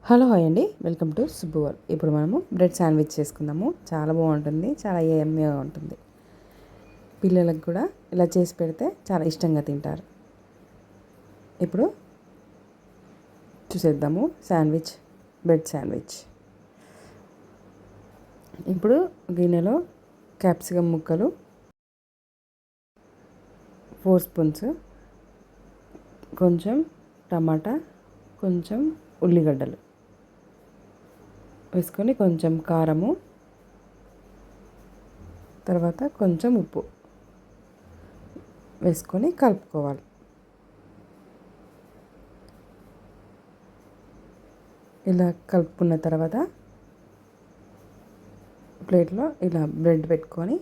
Hello hi అండి, welcome to Subbu world. ఇప్పుడు మనము బ్రెడ్ శాండ్విచ్ చేసుకుందాము. చాలా బాగుంటుంది, చాలా యమ్మీగా ఉంటుంది. పిల్లలకు కూడా ఇలా చేసి పెడితే చాలా ఇష్టంగా తింటారు. ఇప్పుడు చూసేద్దాము బ్రెడ్ శాండ్విచ్. ఇప్పుడు గిన్నెలో క్యాప్సికమ్ ముక్కలు 4 స్పూన్స్, కొంచెం టమాటా, కొంచెం ఉల్లిగడ్డలు వేసుకొని, కొంచెం కారము, తర్వాత కొంచెం ఉప్పు వేసుకొని కలుపుకోవాలి. ఇలా కలుపుకున్న తర్వాత ప్లేట్లో ఇలా బ్రెడ్ పెట్టుకొని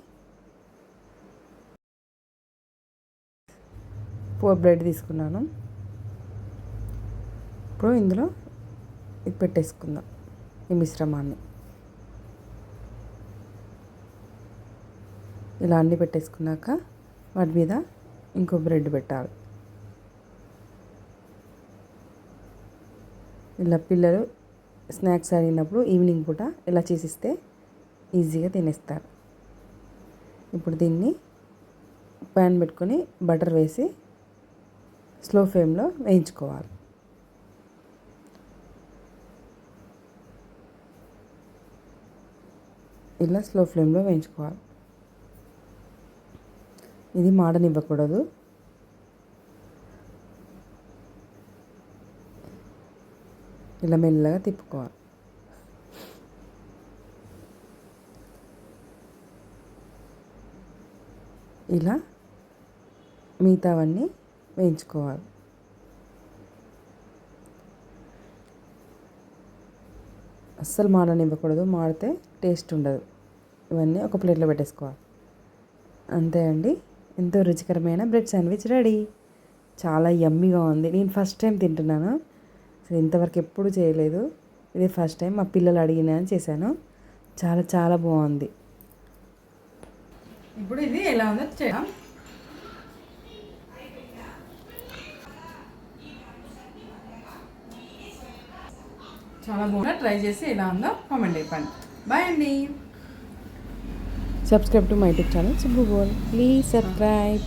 4 బ్రెడ్ తీసుకున్నాను. ఇప్పుడు ఇందులో ఇది పెట్టేసుకుందాం, ఈ మిశ్రమాన్ని ఇలా అన్నీ పెట్టేసుకున్నాక వాటి మీద ఇంకో బ్రెడ్ పెట్టాలి. ఇలా పిల్లలు స్నాక్స్ అడిగినప్పుడు ఈవినింగ్ పూట ఇలా చేసిస్తే ఈజీగా తినేస్తారు. ఇప్పుడు దీన్ని ప్యాన్ పెట్టుకొని బటర్ వేసి స్లో ఫ్లేమ్లో వేయించుకోవాలి. ఇలా స్లో ఫ్లేమ్లో వేయించుకోవాలి. ఇది మాడనివ్వకూడదు. ఇలా మెల్లగా తిప్పుకోవాలి. ఇలా మిగతావన్నీ వేయించుకోవాలి. అస్సలు మాడనివ్వకూడదు, మాడితే టేస్ట్ ఉండదు. ఇవన్నీ ఒక ప్లేట్లో పెట్టేసుకోవాలి. అంతే అండి, ఎంతో రుచికరమైన బ్రెడ్ శాండ్విచ్ రెడీ. చాలా యమ్మీగా ఉంది. నేను ఫస్ట్ టైం తింటున్నాను. అసలు ఇంతవరకు ఎప్పుడు చేయలేదు. ఇది ఫస్ట్ టైం మా పిల్లలు అడిగినా చేశాను. చాలా చాలా బాగుంది. ఇప్పుడు ఇది ఎలా ఉందో చేద్దాం. చాలా బాగుంది. ట్రై చేసి ఎలా ఉందో కామెంట్ అయిపోండి. బాయ్ అండి. Subscribe to my YouTube channel Subbu world. Please subscribe.